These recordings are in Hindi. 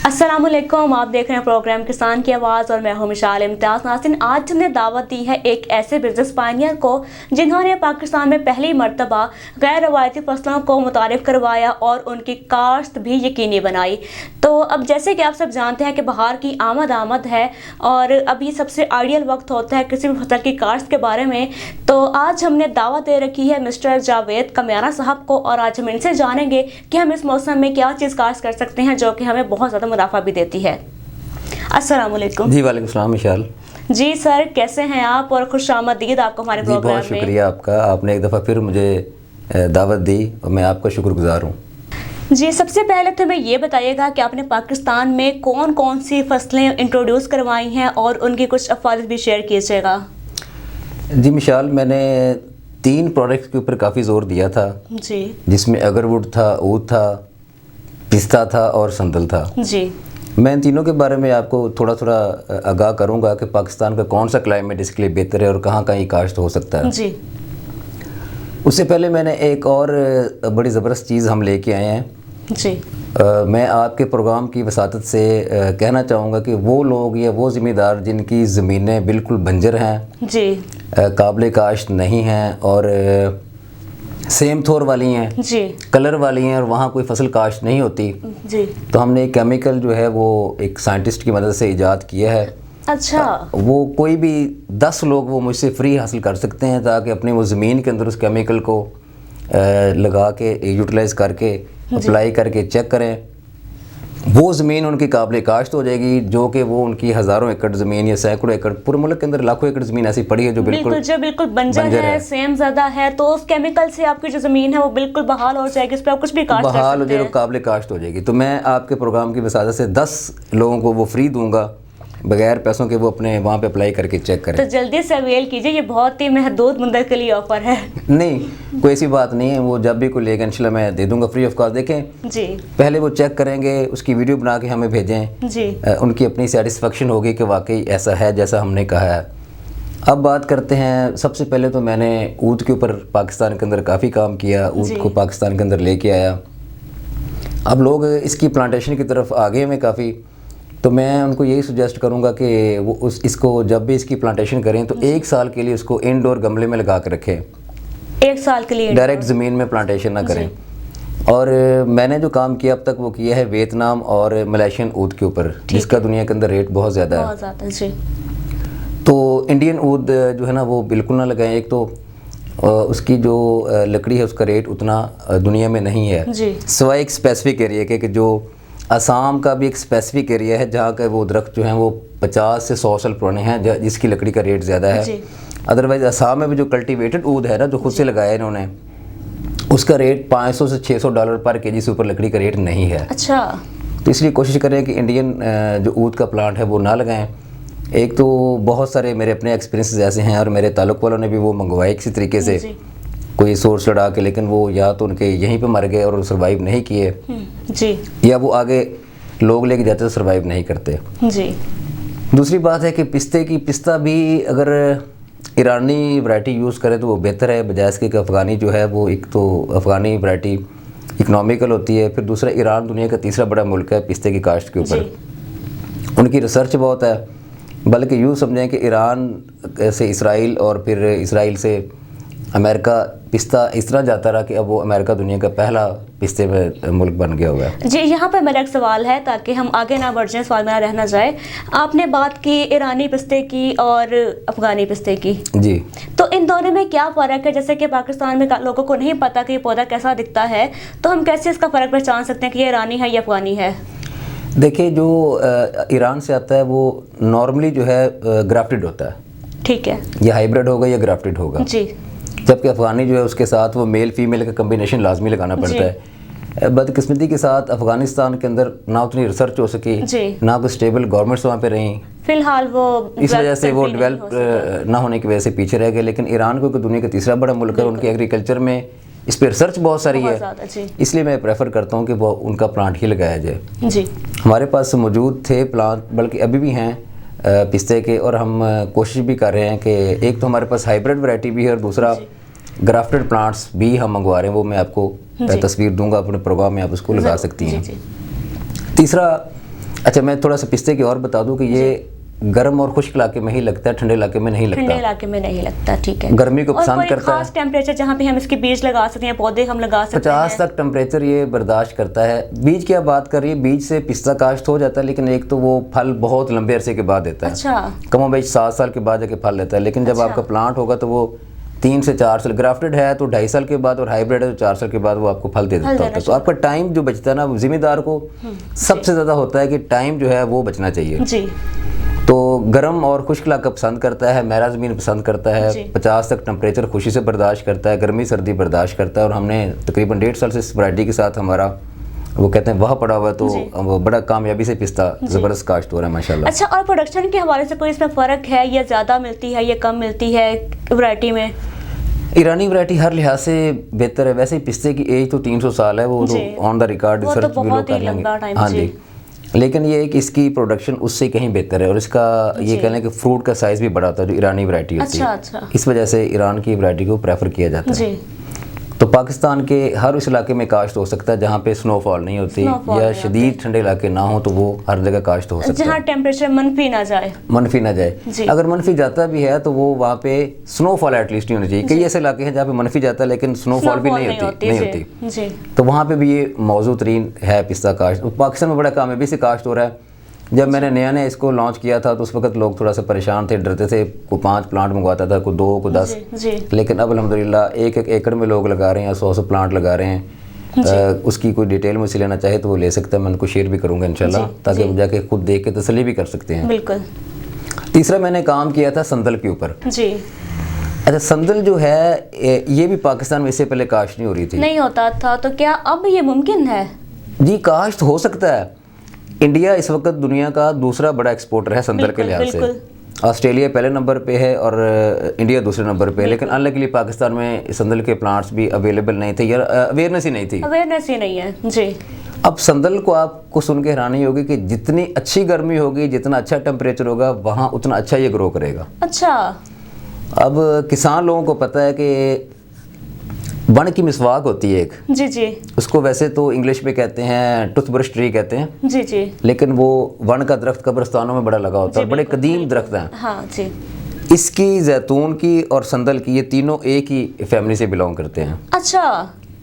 अस्सलामुअलैकुम, आप देख रहे हैं प्रोग्राम किसान की आवाज़ और मैं हूं मिशाल इम्तियाज़ नासिन। आज हमने दावत दी है एक ऐसे बिजनेस पायनियर को जिन्होंने पाकिस्तान में पहली मर्तबा गैर रवायती फसलों को मुतारिफ करवाया और उनकी काश्त भी यकीनी बनाई। तो अब जैसे कि आप सब जानते हैं कि बहार की आमद है और अभी सबसे आइडियल वक्त होता है किसी भी फसल की काश्त के बारे में। तो आज हमने दावत दे रखी है मिस्टर जावेद कमियाना साहब को और आज हम इनसे जानेंगे कि हम इस मौसम में क्या चीज़ काश्त कर सकते हैं जो कि हमें बहुत ज़्यादा मुनाफा भी देती है। अस्सलाम वालेकुम। जी वालेकुम सलाम मिशाल। जी सर, कैसे हैं आप और खुश आमदीद आपको हमारे प्रोग्राम में। बहुत शुक्रिया आपका, आपने एक दफ़ा फिर मुझे दावत दी और मैं आपका शुक्रगुजार हूँ। जी, सबसे पहले तो हमें ये बताइएगा कि आपने पाकिस्तान में कौन कौन सी फसलें इंट्रोड्यूस करवाई हैं और उनकी कुछ अफवाद भी शेयर कीजिएगा। जी मिशाल, मैंने 3 प्रोडक्ट्स के ऊपर काफ़ी ज़ोर दिया था जी, जिसमें अगरवुड था, ऊद था, पिस्ता था और संदल था। जी, मैं इन तीनों के बारे में आपको थोड़ा थोड़ा आगाह करूंगा कि पाकिस्तान का कौन सा क्लाइमेट इसके लिए बेहतर है और कहाँ कहाँ ये काश्त हो सकता है। जी, उससे पहले मैंने एक और बड़ी ज़बरदस्त चीज़ हम लेके आए हैं। जी, मैं आपके प्रोग्राम की वसातत से कहना चाहूँगा कि वो लोग या वो ज़मींदार जिनकी ज़मीनें बिल्कुल बंजर हैं, जी, काबिल काश्त नहीं हैं और सेम थोर वाली हैं, जी, कलर वाली हैं और वहाँ कोई फसल काश्त नहीं होती, जी, तो हमने एक केमिकल जो है वो एक साइंटिस्ट की मदद से ईजाद किया है। अच्छा, वो कोई भी 10 लोग वो मुझसे फ्री हासिल कर सकते हैं ताकि अपनी वो ज़मीन के अंदर उस केमिकल को लगा के यूटिलाइज़ करके अप्लाई करके चेक करें। वो ज़मीन उनकी काबिल काश्त हो जाएगी जो कि वो उनकी हज़ारों एकड़ ज़मीन या सैकड़ों एकड़, पूरे मुल्क के अंदर लाखों एकड़ ज़मीन ऐसी पड़ी है जो बिल्कुल बंजर है, सेम ज़्यादा है, तो उस केमिकल से आपकी जो ज़मीन है वो बिल्कुल बहाल हो जाएगी, इस पर आप कुछ भी काश्त कर सकते हैं, बहाल हो जाएगी, काबिल काश्त हो जाएगी। तो मैं आपके प्रोग्राम की वसादत से 10 लोगों को वो फ्री दूंगा बगैर पैसों के, वो अपने वहाँ पे अप्लाई करके चेक करें। तो जल्दी से अवेल कीजिए, ये बहुत ही महदूद मुद्दत के लिए ऑफर है। नहीं, कोई ऐसी बात नहीं है, वो जब भी कोई लेगा इंशाल्लाह मैं दे दूंगा फ्री ऑफ कॉस्ट। देखें जी, पहले वो चेक करेंगे, उसकी वीडियो बना के हमें भेजें। जी, उनकी अपनी सेटिस्फेक्शन होगी कि वाकई ऐसा है जैसा हमने कहा है। अब बात करते हैं, सबसे पहले तो मैंने ऊद के ऊपर पाकिस्तान के अंदर काफ़ी काम किया, ऊद को पाकिस्तान के अंदर लेके आया। अब लोग इसकी प्लांटेशन की तरफ आगे में काफ़ी, तो मैं उनको यही सुजेस्ट करूंगा कि वो इसको जब भी इसकी प्लांटेशन करें तो 1 साल के लिए उसको इंडोर गमले में लगा कर रखें। 1 साल के लिए डायरेक्ट ज़मीन में प्लांटेशन ना करें। और मैंने जो काम किया अब तक वो किया है वियतनाम और मलेशियन ऊद के ऊपर, जिसका दुनिया के अंदर रेट बहुत ज़्यादा है। जी, तो इंडियन ऊद जो है ना वो बिल्कुल ना लगाएं। एक तो उसकी जो लकड़ी है उसका रेट उतना दुनिया में नहीं है, सिवाय एक स्पेसिफिक एरिया के, जो असम का भी एक स्पेसिफिक एरिया है जहाँ का वो दरख्त जो हैं वो 50 से 100 साल पुराने हैं, जिसकी लकड़ी का रेट ज़्यादा है। अदरवाइज़ असम में भी जो कल्टीवेटेड ऊद है ना, जो खुद से लगाया इन्होंने, उसका रेट $500 से $600 पर केजी से ऊपर लकड़ी का रेट नहीं है। अच्छा, तो इसलिए कोशिश करें कि इंडियन जो ऊद का प्लांट है वो ना लगाएं। एक तो बहुत सारे मेरे अपने एक्सपीरियंसेस ऐसे हैं और मेरे ताल्लुक वालों ने भी वो मंगवाए किसी तरीके से, कोई सोर्स लड़ा के, लेकिन वो या तो उनके यहीं पे मर गए और सर्वाइव नहीं किए, जी, या वो आगे लोग लेके जाते तो सर्वाइव नहीं करते। जी, दूसरी बात है कि पिस्ता भी अगर ईरानी वैरायटी यूज़ करें तो वो बेहतर है, बजाय इसके कि अफ़गानी जो है वो, एक तो अफ़गानी वैरायटी इकनॉमिकल होती है, फिर दूसरा ईरान दुनिया का तीसरा बड़ा मुल्क है पिस्ते की काश्त के ऊपर, उनकी रिसर्च बहुत है। बल्कि यूँ समझें कि ईरान से इसराइल और फिर इसराइल से अमेरिका पिस्ता इस तरह जाता रहा कि अब वो अमेरिका दुनिया का पहला पिस्ते में मुल्क बन गया हुआ है। जी, यहाँ पर मेरा एक सवाल है ताकि हम आगे ना बढ़ जाएं, सवाल मेरा रह ना जाए। आपने बात की ईरानी पिस्ते की और अफ़गानी पिस्ते की, जी, तो इन दोनों में क्या फ़र्क है? जैसे कि पाकिस्तान में लोगों को नहीं पता कि ये पौधा कैसा दिखता है, तो हम कैसे इसका फ़र्क पहचान सकते हैं कि ये ईरानी है या अफ़गानी है? देखिए, जो ईरान से आता है वो नॉर्मली जो है ग्राफ्टेड होता है, ठीक है, या हाइब्रिड होगा या ग्राफ्टेड होगा, जी, जबकि अफ़गानी जो है उसके साथ वो मेल फीमेल का कम्बिनेशन लाजमी लगाना पड़ता है। बदकिस्मती के साथ अफ़गानिस्तान के अंदर ना उतनी रिसर्च हो सकी, ना कोई स्टेबल गवर्नमेंट्स वहाँ पे रहीं, फिलहाल वो इस वजह से वो डेवलप ना होने की वजह से पीछे रह गए। लेकिन ईरान को दुनिया का तीसरा बड़ा मुल्क है, उनकी एग्रीकल्चर में इस पर रिसर्च बहुत सारी है, इसलिए मैं प्रेफर करता हूँ कि वो उनका प्लांट ही लगाया जाए। जी, हमारे पास मौजूद थे प्लांट, बल्कि अभी भी हैं पिस्ते के, और हम कोशिश भी कर रहे हैं कि एक तो हमारे पास हाइब्रिड वैरायटी भी है और दूसरा ग्राफ्टेड प्लांट्स भी हम मंगवा रहे हैं। वो मैं आपको तस्वीर दूंगा अपने प्रोग्राम में, आप उसको लगा सकती हैं। तीसरा अच्छा, मैं थोड़ा सा पिस्ते की और बता दूं कि ये गर्म और खुश्क इलाके में ही लगता है, ठंडे इलाके में नहीं लगता। ठंडे इलाके में नहीं लगता, ठीक है। गर्मी को पसंद करता है। खास टेम्परेचर जहाँ पे हम इसके बीज लगा सकते हैं, पौधे हम लगा सकते हैं? 50 तक टेम्परेचर ये बर्दाश्त करता है। बीज की आप बात कर रही है, बीज से पिस्ता काश्त हो जाता है, लेकिन एक तो वो फल बहुत लंबे अरसे के बाद देता है। अच्छा। कमो बेश 7 साल के बाद जाके फल देता है, लेकिन जब आपका प्लांट होगा तो वो 3 से 4 साल, ग्राफ्टेड है तो 2.5 साल के बाद, और हाइब्रिड है तो 4 साल के बाद वो आपको फल दे देता होता है। तो आपका टाइम जो बचता है ना, जिम्मेदार को सबसे ज़्यादा होता है कि टाइम जो है वो बचना चाहिए जी। तो गर्म और खुश्क इलाका पसंद करता है, मैला ज़मीन पसंद करता है, 50 तक टेम्परेचर खुशी से बर्दाश्त करता है, गर्मी सर्दी बर्दाश्त करता है। और हमने तकरीबन 1.5 साल से इस वैरायटी के साथ हमारा वो कहते हैं वह पड़ा हुआ है, तो वो बड़ा कामयाबी से पिस्ता ज़बरदस्त काश्त हो रहा है माशाल्लाह। अच्छा, और प्रोडक्शन के हवाले से कोई इसमें फ़र्क है, या ज़्यादा मिलती है या कम मिलती है वैरायटी में? ईरानी वैरायटी हर लिहाज से बेहतर है। वैसे ही पिस्ते की एज तो 300 साल है, वो तो ऑन द रिकॉर्ड रिसर्च भी लोग कर लेंगे। हाँ जी, लेकिन ये है कि इसकी प्रोडक्शन उससे कहीं बेहतर है, और इसका ये कह लें कि फ्रूट का साइज़ भी बड़ा होता है जो ईरानी वैरायटी होती है। अच्छा। इस वजह से ईरान की वैरायटी को प्रेफर किया जाता है। तो पाकिस्तान के हर उस इलाके में काश्त हो सकता है जहाँ पे स्नोफॉल नहीं होती या शदीद ठंडे इलाके ना हो, तो वो हर जगह काश्त हो सकता है जहाँ टेम्परेचर मनफी ना जाए। अगर मनफी जाता भी है तो वो वहाँ पे स्नोफॉल एटलीस्ट नहीं होनी चाहिए। कई ऐसे इलाके हैं जहाँ पे मनफी जाता है लेकिन स्नोफॉल भी नहीं होती। तो वहाँ पे भी ये मौजू तरीन है पिस्ता काश्त। पाकिस्तान में बड़ा कामयाबी से काश्त हो रहा है। जब मैंने नया इसको लॉन्च किया था तो उस वक्त लोग थोड़ा सा परेशान थे, डरते थे। को 5 प्लांट मंगवाता था, को 2, को 10, लेकिन अब अल्हम्दुलिल्लाह 1-1 एकड़ में लोग लगा रहे हैं, 100 प्लांट लगा रहे हैं। उसकी कोई डिटेल मुझसे लेना चाहे तो वो ले सकता है, मैं उनको शेयर भी करूँगा इंशाल्लाह, ताकि जाके खुद देख के तसल्ली भी कर सकते हैं। बिल्कुल। तीसरा मैंने काम किया था संदल के ऊपर जी। अच्छा, संदल जो है ये भी पाकिस्तान में इससे पहले काश्त नहीं हो रही थी, नहीं होता था, तो क्या अब ये मुमकिन है? जी, काश्त हो सकता है। इंडिया इस वक्त दुनिया का दूसरा बड़ा एक्सपोर्टर है संदल के लिहाज से। ऑस्ट्रेलिया पहले नंबर पे है और इंडिया दूसरे नंबर पे है, लेकिन अनलकीली पाकिस्तान में संदल के प्लांट्स भी अवेलेबल नहीं थे या अवेयरनेस ही नहीं थी। अवेयरनेस ही नहीं है जी। अब संदल को आपको सुन के हैरानी होगी कि जितनी अच्छी गर्मी होगी, जितना अच्छा टेम्परेचर होगा, वहाँ उतना अच्छा ये ग्रो करेगा। अच्छा। अब किसान लोगों को पता है कि वन की मिसवाक होती है एक जी जी, उसको वैसे तो इंग्लिश में कहते हैं टूथब्रश ट्री कहते हैं जी जी, लेकिन वो वन का दरख्त कब्रिस्तानों में बड़ा लगा होता है, बड़े कदीम दरख्त हैं। हाँ जी। इसकी, जैतून की और संदल की, ये तीनों एक ही फैमिली से बिलोंग करते हैं। अच्छा,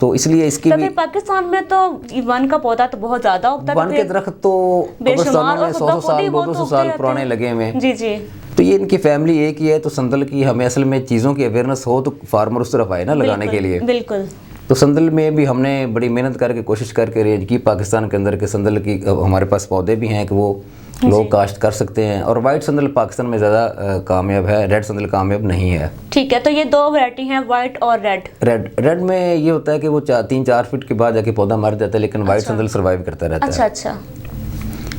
तो इसलिए इसकी भी पाकिस्तान में तो वन का पौधा तो बहुत ज्यादा होता है। वन के दरख्त तो कब्रिस्तानों में 100 साल 200 साल पुराने लगे हुए हैं। जी जी। तो ये इनकी फैमिली एक ही है। तो संदल की हमें असल में चीज़ों की अवेयरनेस हो तो फार्मर उस तरफ आए ना लगाने के लिए। बिल्कुल। तो संदल में भी हमने बड़ी मेहनत करके कोशिश करके अरेंज की पाकिस्तान के अंदर के संदल की हमारे पास पौधे भी हैं कि वो लोग काश्त कर सकते हैं। और वाइट संदल पाकिस्तान में ज़्यादा कामयाब है, रेड संदल कामयाब नहीं है। ठीक है, तो ये दो वैरायटी हैं, वाइट और रेड। रेड में ये होता है कि वो 3-4 फीट के बाद जाके पौधा मर जाता है, लेकिन वाइट संदल सर्वाइव करता रहता है। अच्छा।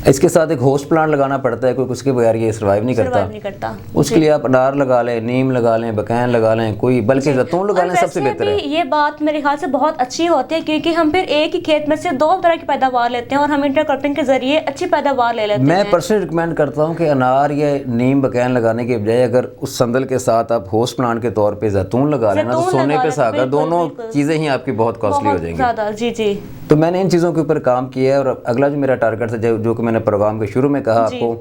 इसके साथ एक होस्ट प्लांट लगाना पड़ता है, कोई उसके बगैर ये सर्वाइव नहीं करता। उसके लिए आप अनार लगा लें, नीम लगा लें, बकैन लगा लें, कोई बल्कि जैतून लगा लें, सबसे बेहतर है। ये बात मेरे ख्याल से बहुत अच्छी होती है, क्योंकि हम फिर एक ही खेत में से 2 तरह की पैदावार लेते हैं और हम इंटरक्रॉपिंग के जरिए अच्छी पैदावार ले लेते हैं। मैं पर्सनली रिकमेंड करता हूँ कि अनार या नीम बकैन लगाने के बजाय अगर उस संदल के साथ आप होस्ट प्लांट के तौर पर जैतून लगा लेना तो सोने पे सुहागा, दोनों चीज़ें ही आपकी बहुत कॉस्टली हो जाएंगी। जी जी। तो मैंने इन चीज़ों के ऊपर काम किया है। और अगला जो मेरा टारगेट था, जो कि मैंने प्रोग्राम के शुरू में कहा आपको,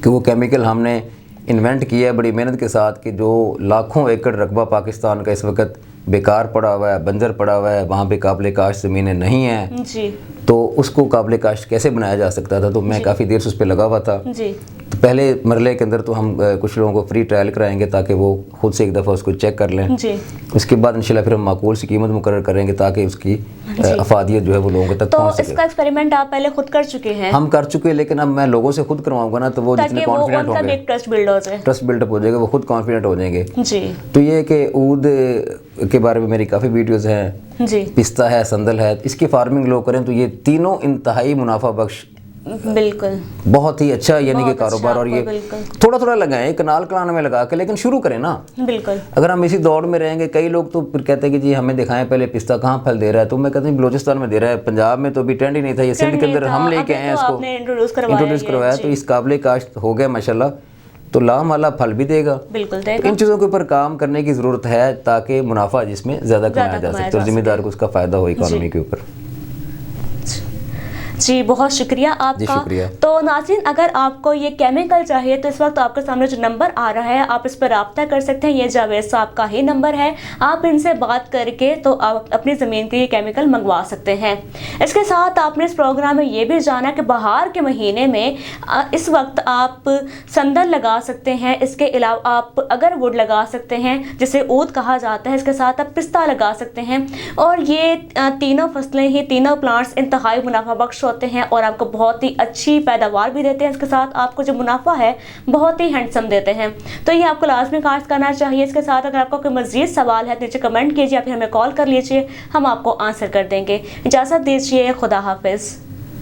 कि वो केमिकल हमने इन्वेंट किया है बड़ी मेहनत के साथ, कि जो लाखों एकड़ रकबा पाकिस्तान का इस वक्त बेकार पड़ा हुआ है, बंजर पड़ा हुआ है, वहाँ पे काबिल काश्त ज़मीनें नहीं हैं जी, तो उसको काबिल काश्त कैसे बनाया जा सकता था। तो मैं काफ़ी देर से उस पर लगा हुआ था जी। तो पहले मरले के अंदर तो हम कुछ लोगों को फ्री ट्रायल कराएंगे ताकि वो खुद से एक दफ़ा उसको चेक कर लें जी। उसके बाद इंशाल्लाह फिर हम माकूल सी कीमत मुकर्रर करेंगे ताकि उसकी अफादियत जो है वो लोगों तक पहुँच सके। तो इसका एक्सपेरिमेंट आप पहले खुद कर चुके हैं? हम कर चुके हैं, लेकिन अब मैं लोगों से खुद करवाऊंगा ना, तो वो जितने कॉन्फिडेंट होंगे, ट्रस्ट बिल्डअप हो जाएगा, वो खुद कॉन्फिडेंट हो जाएंगे जी। तो ये कि ऊद के बारे में मेरी काफ़ी वीडियोज़ हैं जी, पिस्ता है, संदल है, इसकी फार्मिंग लोग करें तो ये तीनों इंतहाई मुनाफा बख्श, बिल्कुल बहुत ही अच्छा यानी कि कारोबार। और ये थोड़ा थोड़ा लगाएं, कनाल कनाल में लगा के, लेकिन शुरू करें ना। बिल्कुल। अगर हम इसी दौड़ में रहेंगे, कई लोग तो फिर कहते हैं कि जी हमें दिखाएं पहले पिस्ता कहाँ फल दे रहा है, तो मैं कहता हूँ बलोचिस्तान में दे रहा है, पंजाब में तो अभी ट्रेंड ही नहीं था, ये सिंध के अंदर हम लेके आए हैं इसको, इंट्रोड्यूस करवाया, तो इस काबिल काश्त हो गया माशाल्लाह, तो लामाला फल भी देगा। बिल्कुल देगा। इन चीज़ों के ऊपर काम करने की ज़रूरत है ताकि मुनाफा जिसमें ज़्यादा कमाया जा सके और जिम्मेदार को उसका फ़ायदा हो इकॉनमी के ऊपर। जी बहुत शुक्रिया आपका। शुक्रिया। तो नाज़रीन, अगर आपको ये केमिकल चाहिए तो इस वक्त आपके सामने जो नंबर आ रहा है आप इस पर रब्ता कर सकते हैं। ये जावेद साहब का ही नंबर है, आप इनसे बात करके तो आप अपनी ज़मीन के ये केमिकल मंगवा सकते हैं। इसके साथ आपने इस प्रोग्राम में ये भी जाना कि बहार के महीने में इस वक्त आप संदल लगा सकते हैं। इसके अलावा आप अगर वुड लगा सकते हैं जिसे ऊद कहा जाता है। इसके साथ आप पिस्ता लगा सकते हैं और ये तीनों फसलें ही, तीनों प्लांट्स इंतहाई मुनाफा बख्श होते हैं और आपको बहुत ही अच्छी पैदावार भी देते हैं। इसके साथ आपको जो मुनाफा है बहुत ही हैंडसम देते हैं, तो ये आपको लाजमी काश्त करना चाहिए। इसके साथ अगर आपको कोई मज़ीद सवाल है तो नीचे कमेंट कीजिए या फिर हमें कॉल कर लीजिए, हम आपको आंसर कर देंगे। इजाज़त दीजिए, खुदा हाफिज़।